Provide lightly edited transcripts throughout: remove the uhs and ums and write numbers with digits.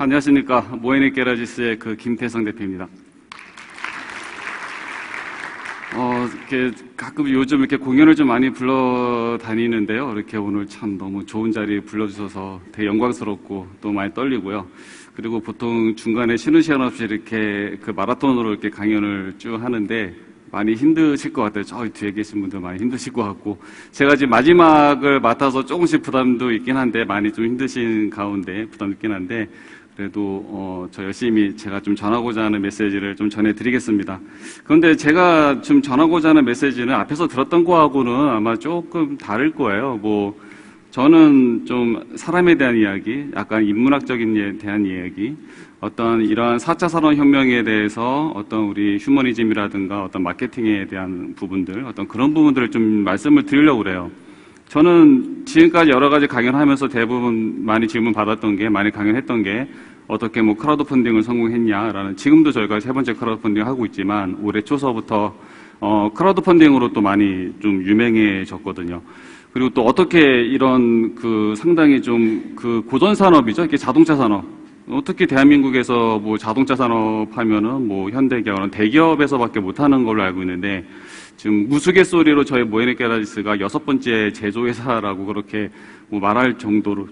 안녕하십니까. 모에닉 게라지스의 김태성 대표입니다. 이렇게 가끔 요즘 이렇게 공연을 좀 많이 불러 다니는데요. 이렇게 오늘 참 너무 좋은 자리에 불러주셔서 되게 영광스럽고 또 많이 떨리고요. 그리고 보통 중간에 쉬는 시간 없이 이렇게 그 마라톤으로 이렇게 강연을 쭉 하는데 많이 힘드실 것 같아요. 저 뒤에 계신 분들 많이 힘드실 것 같고. 제가 지금 마지막을 맡아서 조금씩 부담도 있긴 한데 많이 좀 힘드신 가운데 부담 있긴 한데 그래도 저 열심히 제가 좀 전하고자 하는 메시지를 좀 전해드리겠습니다. 그런데 제가 좀 전하고자 하는 메시지는 앞에서 들었던 거하고는 아마 조금 다를 거예요. 저는 좀 사람에 대한 이야기, 약간 인문학적인 에 대한 이야기, 어떤 이러한 4차 산업혁명에 대해서 어떤 우리 휴머니즘이라든가 어떤 마케팅에 대한 부분들, 어떤 그런 부분들을 좀 말씀을 드리려고 그래요. 저는 지금까지 여러 가지 강연하면서 대부분 많이 질문 받았던 게, 많이 강연했던 게 어떻게 크라우드 펀딩을 성공했냐라는, 지금도 저희가 세 번째 크라우드 펀딩을 하고 있지만 올해 초서부터 크라우드 펀딩으로 또 많이 좀 유명해졌거든요. 그리고 또 어떻게 이런 상당히 좀 고전 산업이죠. 이렇게 자동차 산업. 특히 대한민국에서 자동차 산업 하면은 현대기업은 대기업에서밖에 못하는 걸로 알고 있는데 지금 우스갯소리로 저희 모에닉 게라지스가 6번째 제조회사라고 그렇게 말할 정도로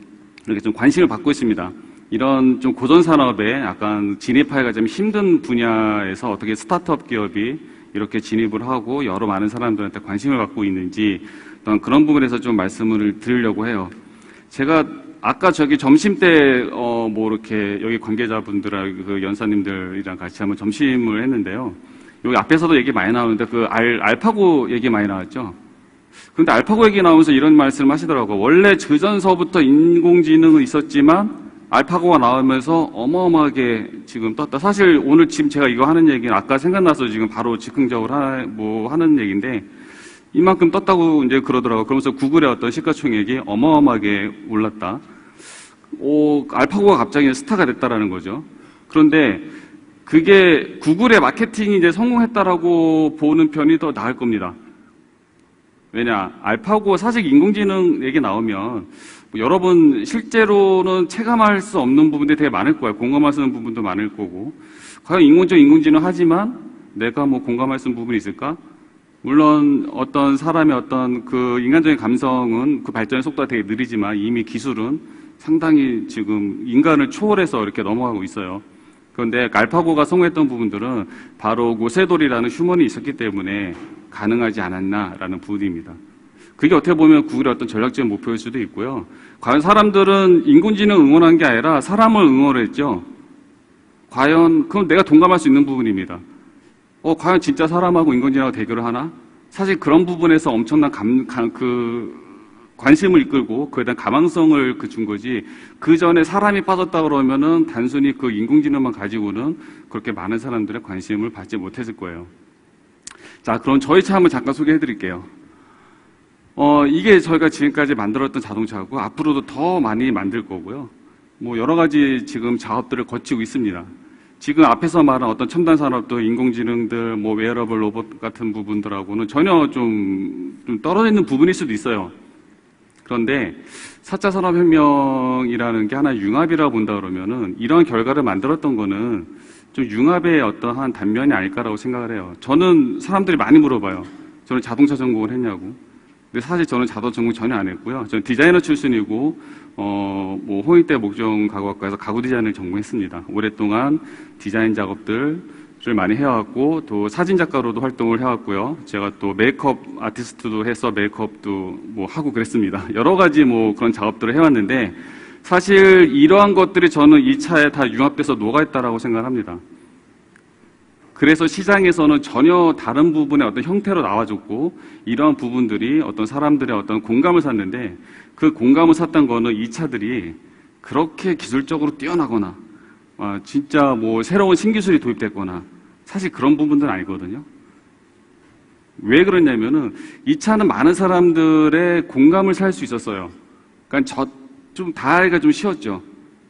이렇게 좀 관심을 받고 있습니다. 이런 좀 고전 산업에 약간 진입하기가 좀 힘든 분야에서 어떻게 스타트업 기업이 이렇게 진입을 하고 여러 많은 사람들한테 관심을 갖고 있는지 어떤 그런 부분에서 좀 말씀을 드리려고 해요. 제가 아까 저기 점심 때 이렇게 여기 관계자분들하고 연사님들이랑 같이 한번 점심을 했는데요. 여기 앞에서도 얘기 많이 나오는데 알파고 얘기 많이 나왔죠. 근데 알파고 얘기 나오면서 이런 말씀을 하시더라고요. 원래 그전서부터 인공지능은 있었지만 알파고가 나오면서 어마어마하게 지금 떴다. 사실 오늘 지금 제가 이거 하는 얘기는 아까 생각나서 지금 바로 즉흥적으로 하는 얘기인데 이만큼 떴다고 이제 그러더라고요. 그러면서 구글의 어떤 시가총액이 어마어마하게 올랐다. 알파고가 갑자기 스타가 됐다라는 거죠. 그런데 그게 구글의 마케팅이 이제 성공했다라고 보는 편이 더 나을 겁니다. 왜냐, 알파고 사실 인공지능 얘기 나오면 여러분 실제로는 체감할 수 없는 부분들이 되게 많을 거예요. 공감할 수 있는 부분도 많을 거고. 과연 인공지능 하지만 내가 공감할 수 있는 부분이 있을까? 물론 어떤 사람의 어떤 인간적인 감성은 발전의 속도가 되게 느리지만 이미 기술은 상당히 지금 인간을 초월해서 이렇게 넘어가고 있어요. 그런데 알파고가 성공했던 부분들은 바로 고세돌이라는 휴먼이 있었기 때문에 가능하지 않았나라는 부분입니다. 그게 어떻게 보면 구글의 어떤 전략적인 목표일 수도 있고요. 과연 사람들은 인공지능 응원한 게 아니라 사람을 응원했죠. 과연 그건 내가 동감할 수 있는 부분입니다. 과연 진짜 사람하고 인공지능하고 대결을 하나? 사실 그런 부분에서 엄청난 관심을 이끌고 그에 대한 가망성을 준 거지, 그 전에 사람이 빠졌다 그러면은 단순히 인공지능만 가지고는 그렇게 많은 사람들의 관심을 받지 못했을 거예요. 자, 그럼 저희 차 한번 잠깐 소개해 드릴게요. 이게 저희가 지금까지 만들었던 자동차고 앞으로도 더 많이 만들 거고요. 여러 가지 지금 작업들을 거치고 있습니다. 지금 앞에서 말한 어떤 첨단 산업도 인공지능들, 웨어러블 로봇 같은 부분들하고는 전혀 좀 떨어져 있는 부분일 수도 있어요. 그런데 4차 산업혁명이라는 게 하나의 융합이라고 본다 그러면은 이런 결과를 만들었던 거는 좀 융합의 어떠한 단면이 아닐까라고 생각을 해요. 저는 사람들이 많이 물어봐요. 저는 자동차 전공을 했냐고. 근데 사실 저는 자동차 전공 전혀 안 했고요. 저는 디자이너 출신이고, 홍익대 목종가구학과에서 가구 디자인을 전공했습니다. 오랫동안 디자인 작업들을 많이 해왔고, 또 사진 작가로도 활동을 해왔고요. 제가 또 메이크업 아티스트도 해서 메이크업도 하고 그랬습니다. 여러 가지 그런 작업들을 해왔는데, 사실 이러한 것들이 저는 이 차에 다 융합돼서 녹아있다라고 생각을 합니다. 그래서 시장에서는 전혀 다른 부분의 어떤 형태로 나와줬고, 이러한 부분들이 어떤 사람들의 어떤 공감을 샀는데, 그 공감을 샀던 거는 이 차들이 그렇게 기술적으로 뛰어나거나, 진짜 새로운 신기술이 도입됐거나, 사실 그런 부분들은 아니거든요. 왜 그러냐면은, 이 차는 많은 사람들의 공감을 살 수 있었어요. 그러니까 다 하기가 좀 쉬웠죠.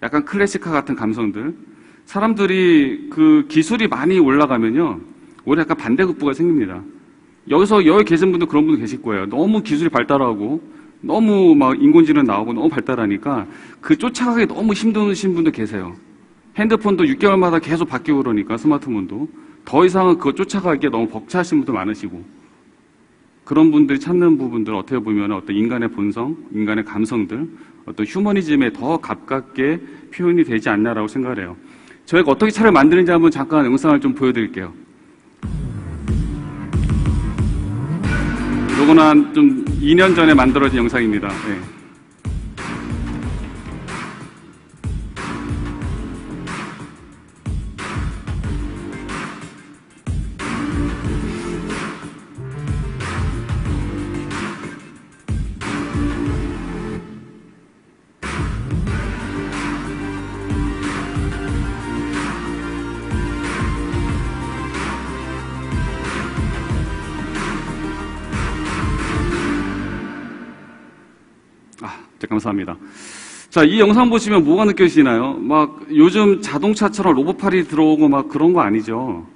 약간 클래식카 같은 감성들. 사람들이 기술이 많이 올라가면요, 오히려 약간 반대급부가 생깁니다. 여기 계신 분들 그런 분들 계실 거예요. 너무 기술이 발달하고, 너무 인공지능 나오고 너무 발달하니까 쫓아가기 너무 힘드신 분들 계세요. 핸드폰도 6개월마다 계속 바뀌고 그러니까 스마트폰도 더 이상은 그거 쫓아가기에 너무 벅차하신 분도 많으시고 그런 분들이 찾는 부분들 어떻게 보면 어떤 인간의 본성, 인간의 감성들, 어떤 휴머니즘에 더 가깝게 표현이 되지 않나라고 생각을 해요. 저희가 어떻게 차를 만드는지 한번 잠깐 영상을 좀 보여드릴게요. 요거는 한 좀 2년 전에 만들어진 영상입니다. 네. 감사합니다. 자, 이 영상 보시면 뭐가 느껴지시나요? 막 요즘 자동차처럼 로봇팔이 들어오고 막 그런 거 아니죠.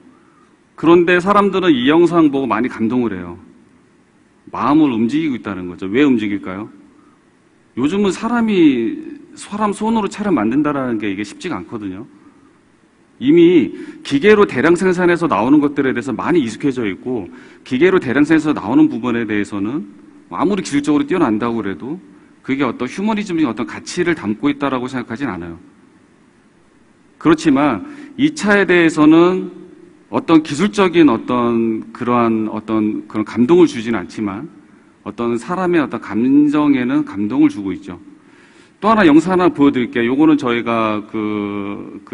그런데 사람들은 이 영상 보고 많이 감동을 해요. 마음을 움직이고 있다는 거죠. 왜 움직일까요? 요즘은 사람 손으로 차를 만든다라는 게 이게 쉽지가 않거든요. 이미 기계로 대량 생산해서 나오는 것들에 대해서 많이 익숙해져 있고 기계로 대량 생산해서 나오는 부분에 대해서는 아무리 기술적으로 뛰어난다고 그래도 그게 어떤 휴머니즘의 어떤 가치를 담고 있다라고 생각하진 않아요. 그렇지만 이 차에 대해서는 어떤 기술적인 그런 감동을 주지는 않지만 어떤 사람의 어떤 감정에는 감동을 주고 있죠. 또 하나 영상 하나 보여드릴게요. 요거는 저희가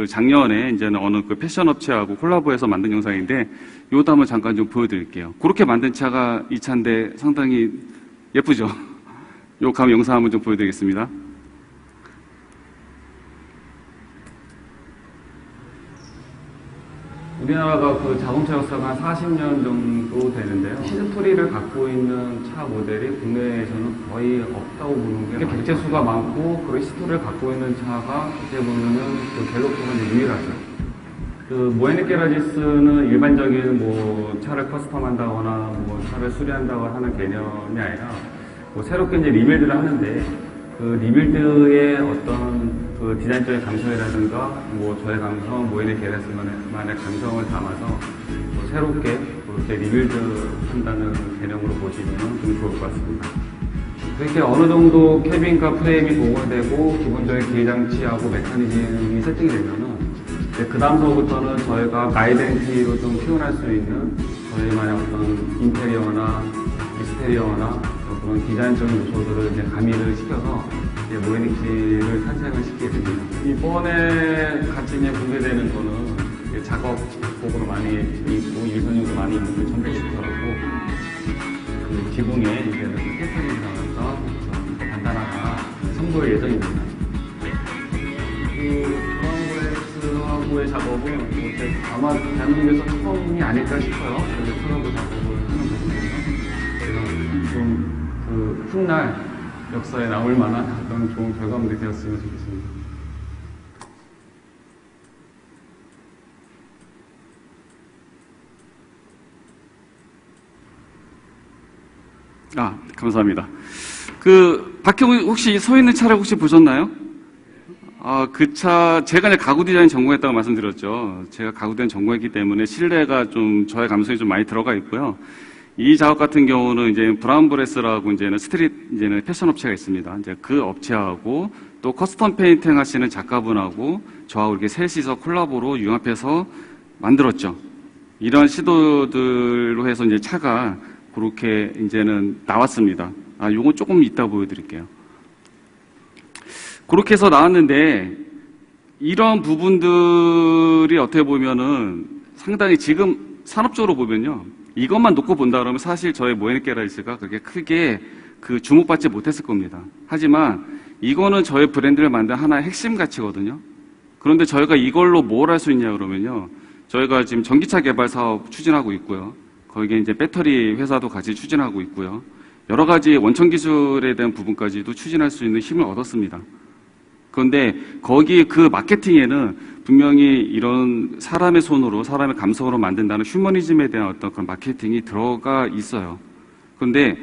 작년에 이제는 어느 패션 업체하고 콜라보해서 만든 영상인데 요것도 한번 잠깐 좀 보여드릴게요. 그렇게 만든 차가 이 차인데 상당히 예쁘죠? 요 영상 한번 좀 보여드리겠습니다. 우리나라가 자동차 역사가 한 40년 정도 되는데요. 히스토리를 갖고 있는 차 모델이 국내에서는 거의 없다고 보는 게 객체수가 많고 그 히스토리를 갖고 있는 차가 어떻게 보면은 갤록시가 이제 유일하죠. 모에네 게라지스는 일반적인 차를 커스텀한다거나 차를 수리한다거나 하는 개념이 아니라 새롭게 이제 리빌드를 하는데 그 리빌드의 어떤 디자인적인 감성이라든가 저의 감성, 모에네 게라지스만의 감성을 담아서 새롭게 그렇게 리빌드 한다는 개념으로 보시면 좀 좋을 것 같습니다. 그렇게 어느 정도 캐빈과 프레임이 동원되고 기본적인 기회장치하고 메커니즘이 세팅이 되면은 그 다음서부터는 저희가 아이덴티티로 좀 표현할 수 있는 저희만의 어떤 인테리어나 익스테리어나 그런 디자인적인 요소들을 이제 가미를 시켜서 이제 모에닉시를 탄생을 시키게 됩니다. 이번에 같이 이제 공개되는 거는 작업복으로 많이 있고 일선용도 많이 있는 1110호라고 기붕에 이제는 캐터링 들어가서 간단하게 선보일 예정입니다. 브라운브레스하고의 작업은 아마 대한민국에서 처음이 아닐까 싶어요. 컬러브 작업을 하는 부분에서 좀 훗날 역사에 남을 만한 어떤 좋은 결과물이 되었으면 좋겠습니다. 감사합니다. 박형우 혹시 서 있는 차를 혹시 보셨나요? 그 차, 제가 이제 가구 디자인 전공했다고 말씀드렸죠. 제가 가구 디자인 전공했기 때문에 실내가 좀 저의 감성이 좀 많이 들어가 있고요. 이 작업 같은 경우는 이제 브라운브레스라고 이제는 패션 업체가 있습니다. 이제 그 업체하고 또 커스텀 페인팅 하시는 작가분하고 저하고 이렇게 셋이서 콜라보로 융합해서 만들었죠. 이런 시도들로 해서 이제 차가 그렇게 이제는 나왔습니다. 요거 조금 이따 보여드릴게요. 그렇게 해서 나왔는데 이런 부분들이 어떻게 보면은 상당히 지금 산업적으로 보면요. 이것만 놓고 본다 그러면 사실 저의 모에네 게라지스가 그렇게 크게 주목받지 못했을 겁니다. 하지만 이거는 저의 브랜드를 만든 하나의 핵심 가치거든요. 그런데 저희가 이걸로 뭘 할 수 있냐 그러면요. 저희가 지금 전기차 개발 사업 추진하고 있고요. 거기에 이제 배터리 회사도 같이 추진하고 있고요. 여러 가지 원천 기술에 대한 부분까지도 추진할 수 있는 힘을 얻었습니다. 그런데 거기 마케팅에는 분명히 이런 사람의 손으로, 사람의 감성으로 만든다는 휴머니즘에 대한 어떤 그런 마케팅이 들어가 있어요. 그런데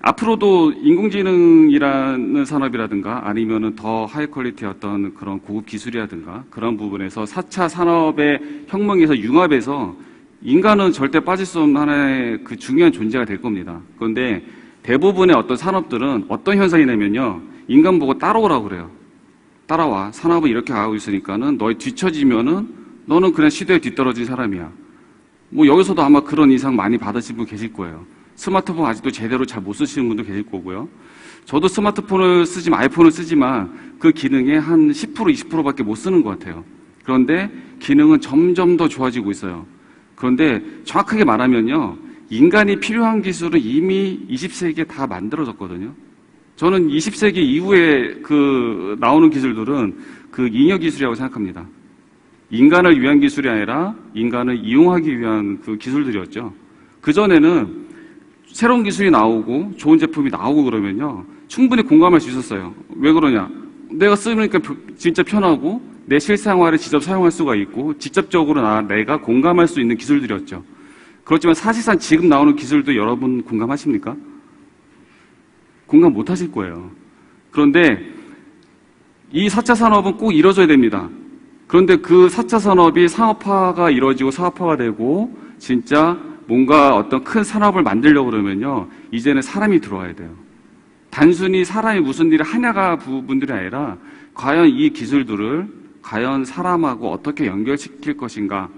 앞으로도 인공지능이라는 산업이라든가 아니면은 더 하이 퀄리티 어떤 그런 고급 기술이라든가 그런 부분에서 4차 산업의 혁명에서 융합해서 인간은 절대 빠질 수 없는 하나의 그 중요한 존재가 될 겁니다. 그런데 대부분의 어떤 산업들은 어떤 현상이냐면요. 인간 보고 따라오라고 그래요. 따라와. 산업은 이렇게 가고 있으니까는 너희 뒤처지면은 너는 그냥 시대에 뒤떨어진 사람이야. 뭐 여기서도 아마 그런 인상 많이 받으신 분 계실 거예요. 스마트폰 아직도 제대로 잘 못 쓰시는 분도 계실 거고요. 저도 스마트폰을 쓰지만 아이폰을 쓰지만 그 기능의 한 10% 20%밖에 못 쓰는 것 같아요. 그런데 기능은 점점 더 좋아지고 있어요. 그런데 정확하게 말하면요. 인간이 필요한 기술은 이미 20세기에 다 만들어졌거든요. 저는 20세기 이후에 그 나오는 기술들은 그 잉여 기술이라고 생각합니다. 인간을 위한 기술이 아니라 인간을 이용하기 위한 그 기술들이었죠. 그전에는 새로운 기술이 나오고 좋은 제품이 나오고 그러면요. 충분히 공감할 수 있었어요. 왜 그러냐? 내가 쓰니까 진짜 편하고 내 실생활에 직접 사용할 수가 있고 직접적으로 내가 공감할 수 있는 기술들이었죠. 그렇지만 사실상 지금 나오는 기술도 여러분 공감하십니까? 공감 못 하실 거예요. 그런데 이 4차 산업은 꼭 이루어져야 됩니다. 그런데 그 4차 산업이 상업화가 이루어지고 사업화가 되고 진짜 뭔가 어떤 큰 산업을 만들려고 그러면요. 이제는 사람이 들어와야 돼요. 단순히 사람이 무슨 일을 하냐가 부분들이 아니라 과연 이 기술들을 과연 사람하고 어떻게 연결시킬 것인가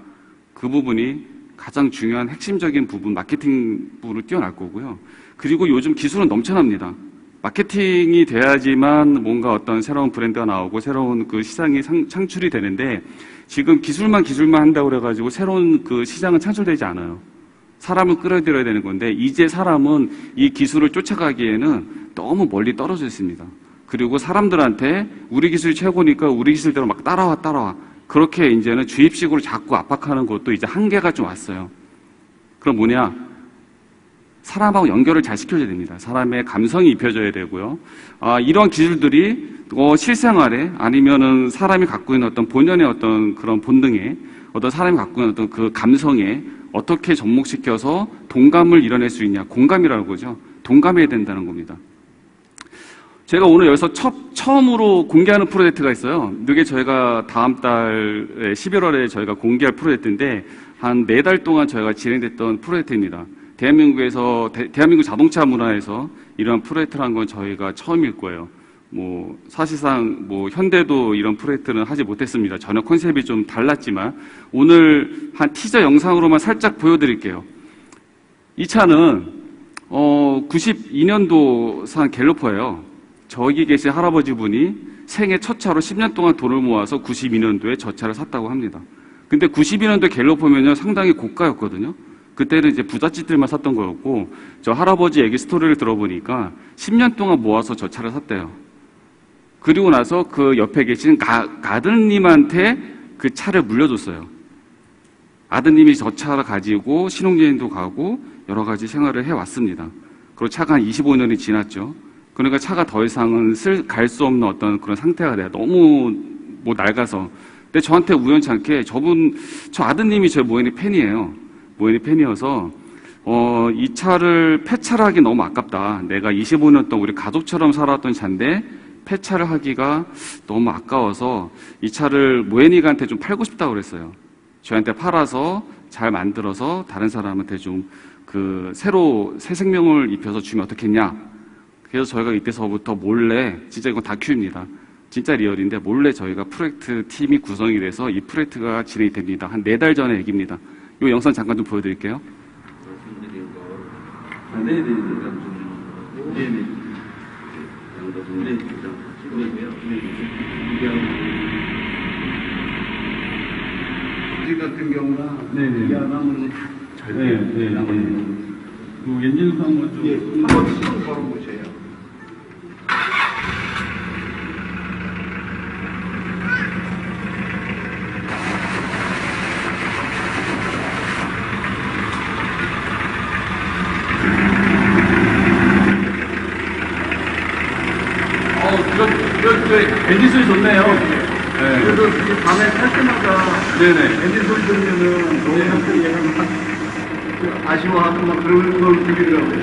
그 부분이 가장 중요한 핵심적인 부분, 마케팅 부분으로 뛰어날 거고요. 그리고 요즘 기술은 넘쳐납니다. 마케팅이 돼야지만 뭔가 어떤 새로운 브랜드가 나오고 새로운 그 시장이 창출이 되는데 지금 기술만 한다고 그래가지고 새로운 그 시장은 창출되지 않아요. 사람을 끌어들여야 되는 건데 이제 사람은 이 기술을 쫓아가기에는 너무 멀리 떨어져 있습니다. 그리고 사람들한테 우리 기술이 최고니까 우리 기술대로 막 따라와. 그렇게 이제는 주입식으로 자꾸 압박하는 것도 이제 한계가 좀 왔어요. 그럼 뭐냐? 사람하고 연결을 잘 시켜줘야 됩니다. 사람의 감성이 입혀져야 되고요. 이런 기술들이 실생활에 아니면은 사람이 갖고 있는 어떤 본연의 어떤 그런 본능에 어떤 사람이 갖고 있는 어떤 그 감성에 어떻게 접목시켜서 동감을 이뤄낼 수 있냐. 공감이라는 거죠. 동감해야 된다는 겁니다. 제가 오늘 여기서 처음으로 공개하는 프로젝트가 있어요. 이게 저희가 다음 달 11월에 저희가 공개할 프로젝트인데 한 4달 동안 저희가 진행됐던 프로젝트입니다. 대한민국 자동차 문화에서 이런 프로젝트를 한 건 저희가 처음일 거예요. 사실상 현대도 이런 프로젝트는 하지 못했습니다. 전혀 컨셉이 좀 달랐지만 오늘 한 티저 영상으로만 살짝 보여드릴게요. 이 차는 92년도산 갤로퍼예요. 저기 계신 할아버지 분이 생애 첫 차로 10년 동안 돈을 모아서 92년도에 저 차를 샀다고 합니다. 근데 92년도 갤로퍼면요 상당히 고가였거든요. 그때는 이제 부잣집들만 샀던 거였고 저 할아버지 얘기 스토리를 들어보니까 10년 동안 모아서 저 차를 샀대요. 그리고 나서 그 옆에 계신 아드님한테 그 차를 물려줬어요. 아드님이 저 차를 가지고 신혼여행도 가고 여러 가지 생활을 해왔습니다. 그리고 차가 한 25년이 지났죠. 그러니까 차가 더 이상은 갈 수 없는 어떤 그런 상태가 돼요. 너무 낡아서. 근데 저한테 우연치 않게 저 아드님이 제 모현이 팬이에요. 모현이 팬이어서 이 차를 폐차를 하기 너무 아깝다. 내가 25년 동안 우리 가족처럼 살아왔던 차인데 폐차를 하기가 너무 아까워서 이 차를 모현이한테 좀 팔고 싶다고 그랬어요. 저한테 팔아서 잘 만들어서 다른 사람한테 좀 새로 새 생명을 입혀서 주면 어떻겠냐. 그래서 저희가 이때서부터 몰래, 진짜 이건 다큐입니다. 진짜 리얼인데 몰래 저희가 프로젝트 팀이 구성이 돼서 이 프로젝트가 진행이 됩니다. 한 4달 전의 얘기입니다. 이 영상 잠깐 좀 보여드릴게요. 이 같은 경우나 미안함은 잘 나가는 엔진 사운드 좀 한번 시동 걸어보세요. 엔진 소리 좋네요. 그래서 밤에 탈 때마다 엔진 소리 들으면은 너무 한편이 아쉬워하고 막 그런 걸 느끼더라고요.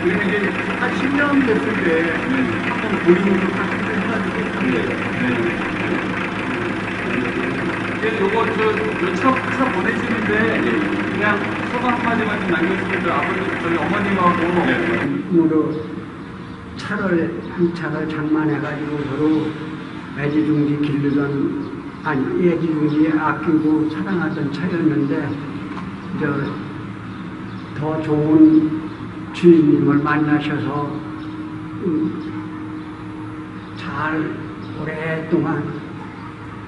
그리고 이제 한 10년 됐을 때 한번 보리고도 딱 해가지고 한대요. 요거 차 보내시는데 그냥 소감 한마디만 좀 남겨주시면 아버님 저희 어머님하고 으로 한 차를 장만해가지고 서로 애지중지 기르던 애지중지 아끼고 사랑하던 차였는데 더 좋은 주인님을 만나셔서 잘 오랫동안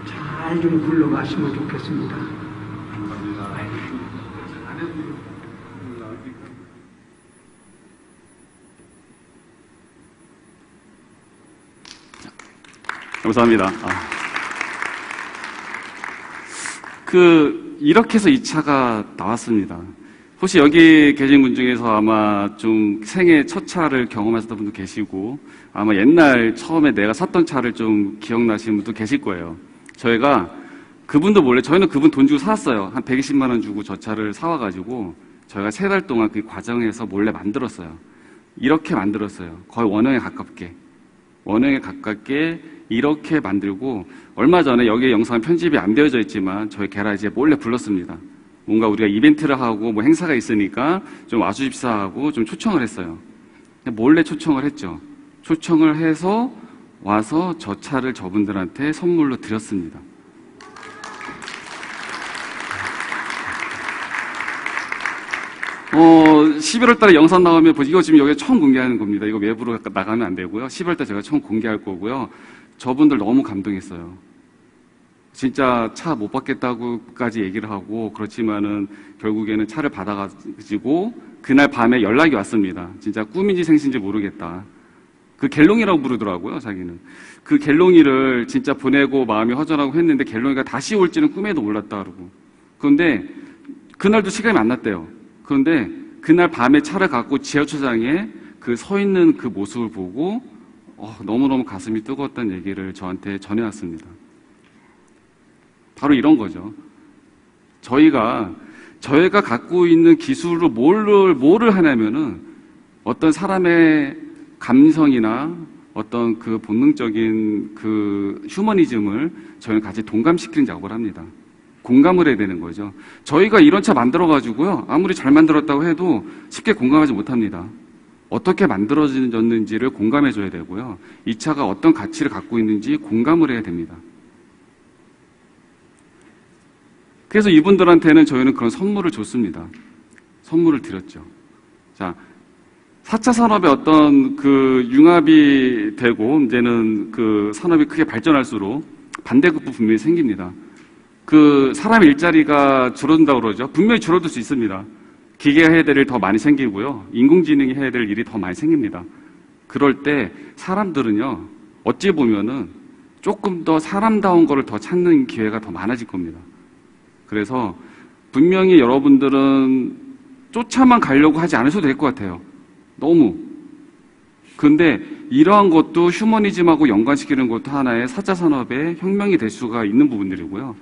잘 좀 굴러갔으면 좋겠습니다. 감사합니다. 이렇게 해서 이 차가 나왔습니다. 혹시 여기 계신 분 중에서 아마 좀 생애 첫 차를 경험하셨던 분도 계시고, 아마 옛날 처음에 내가 샀던 차를 좀 기억나시는 분도 계실 거예요. 저희가 그분도 몰래, 저희는 그분 돈 주고 샀어요. 한 120만 원 주고 저 차를 사와가지고, 저희가 3달 동안 그 과정에서 몰래 만들었어요. 이렇게 만들었어요. 거의 원형에 가깝게. 원형에 가깝게 이렇게 만들고, 얼마 전에 여기 영상 편집이 안 되어져 있지만 저희 게라지에 몰래 불렀습니다. 뭔가 우리가 이벤트를 하고 뭐 행사가 있으니까 좀 와주십사 하고 좀 초청을 했어요. 몰래 초청을 했죠. 초청을 해서 와서 저 차를 저분들한테 선물로 드렸습니다. 어, 11월 달에 영상 나오면, 이거 지금 여기 처음 공개하는 겁니다. 이거 외부로 나가면 안 되고요. 11월 달 제가 처음 공개할 거고요. 저분들 너무 감동했어요. 진짜 차 못 받겠다고까지 얘기를 하고, 그렇지만은 결국에는 차를 받아가지고, 그날 밤에 연락이 왔습니다. 진짜 꿈인지 생신지 모르겠다. 그 갤롱이라고 부르더라고요, 자기는. 그 갤롱이를 진짜 보내고 마음이 허전하고 했는데 갤롱이가 다시 올지는 꿈에도 몰랐다 그러고. 그런데 그날도 시간이 안 났대요. 그런데 그날 밤에 차를 갖고 지하철장에 그 서 있는 그 모습을 보고 너무너무 가슴이 뜨거웠다는 얘기를 저한테 전해왔습니다. 바로 이런 거죠. 저희가 갖고 있는 기술로 뭐를 하냐면은 어떤 사람의 감성이나 어떤 그 본능적인 그 휴머니즘을 저희는 같이 동감시키는 작업을 합니다. 공감을 해야 되는 거죠. 저희가 이런 차 만들어가지고요, 아무리 잘 만들었다고 해도 쉽게 공감하지 못합니다. 어떻게 만들어졌는지를 공감해줘야 되고요. 이 차가 어떤 가치를 갖고 있는지 공감을 해야 됩니다. 그래서 이분들한테는 저희는 그런 선물을 줬습니다. 선물을 드렸죠. 자, 4차 산업의 어떤 그 융합이 되고, 이제는 그 산업이 크게 발전할수록 반대급부 분명히 생깁니다. 그 사람 일자리가 줄어든다고 그러죠. 분명히 줄어들 수 있습니다. 기계가 해야 될 일 더 많이 생기고요. 인공지능이 해야 될 일이 더 많이 생깁니다. 그럴 때 사람들은요, 어찌 보면은 조금 더 사람다운 거를 더 찾는 기회가 더 많아질 겁니다. 그래서 분명히 여러분들은 쫓아만 가려고 하지 않으셔도 될 것 같아요. 너무. 근데 이러한 것도 휴머니즘하고 연관시키는 것도 하나의 4차 산업의 혁명이 될 수가 있는 부분들이고요.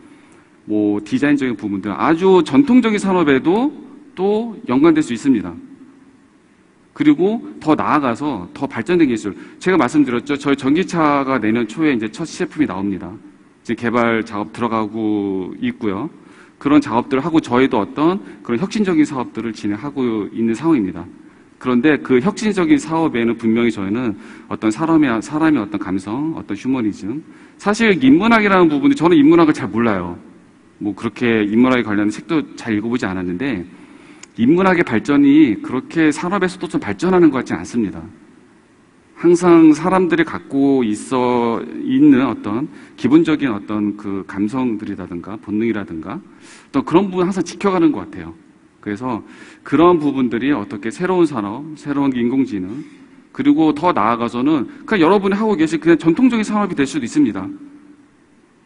뭐 디자인적인 부분들, 아주 전통적인 산업에도 또 연관될 수 있습니다. 그리고 더 나아가서 더 발전된 기술. 제가 말씀드렸죠. 저희 전기차가 내년 초에 이제 첫 시제품이 나옵니다. 지금 개발 작업 들어가고 있고요. 그런 작업들을 하고 저희도 어떤 그런 혁신적인 사업들을 진행하고 있는 상황입니다. 그런데 그 혁신적인 사업에는 분명히 저희는 어떤 사람의 어떤 감성, 어떤 휴머니즘. 사실 인문학이라는 부분이, 저는 인문학을 잘 몰라요. 뭐 그렇게 인문학에 관련된 책도 잘 읽어보지 않았는데, 인문학의 발전이 그렇게 산업에서도 좀 발전하는 것 같지는 않습니다. 항상 사람들이 갖고 있는 어떤 기본적인 어떤 그 감성들이라든가 본능이라든가 또 그런 부분 항상 지켜가는 것 같아요. 그래서 그런 부분들이 어떻게 새로운 산업, 새로운 인공지능, 그리고 더 나아가서는 그냥 여러분이 하고 계신 그냥 전통적인 산업이 될 수도 있습니다.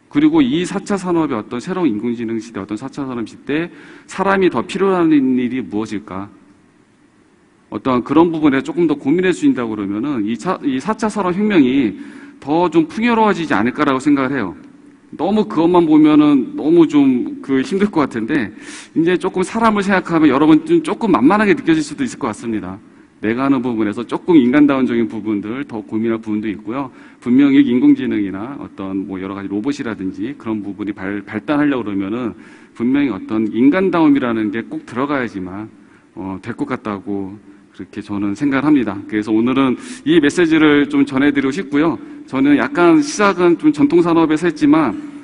그리고 이 4차 산업의 어떤 새로운 인공지능 시대, 어떤 4차 산업 시대에 사람이 더 필요한 일이 무엇일까? 어떤 그런 부분에 조금 더 고민할 수 있다고 그러면은 이 4차 산업 혁명이 더 좀 풍요로워지지 않을까라고 생각을 해요. 너무 그것만 보면은 너무 좀 힘들 것 같은데, 이제 조금 사람을 생각하면 여러분 좀 조금 만만하게 느껴질 수도 있을 것 같습니다. 내가 하는 부분에서 조금 인간다운적인 부분들, 더 고민할 부분도 있고요. 분명히 인공지능이나 어떤 뭐 여러 가지 로봇이라든지 그런 부분이 발달하려고 그러면은 분명히 어떤 인간다움이라는 게 꼭 들어가야지만, 될 것 같다고 그렇게 저는 생각을 합니다. 그래서 오늘은 이 메시지를 좀 전해드리고 싶고요. 저는 약간 시작은 좀 전통산업에서 했지만,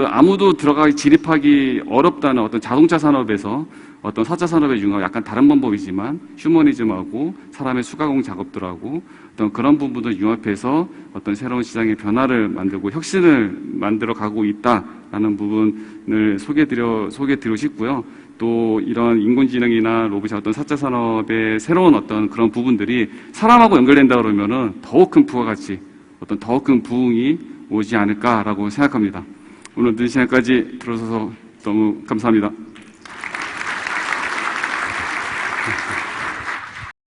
아무도 들어가기 진입하기 어렵다는 어떤 자동차 산업에서 어떤 4차 산업의 융합, 약간 다른 방법이지만 휴머니즘하고 사람의 수가공 작업들하고 어떤 그런 부분을 융합해서 어떤 새로운 시장의 변화를 만들고 혁신을 만들어 가고 있다라는 부분을 소개드리고 싶고요. 또 이런 인공지능이나 로봇이 어떤 4차 산업의 새로운 어떤 그런 부분들이 사람하고 연결된다 그러면은 더욱 큰 부가가치, 어떤 더욱 큰 부흥이 오지 않을까라고 생각합니다. 오늘 늦은 시간까지 들어주셔서 너무 감사합니다.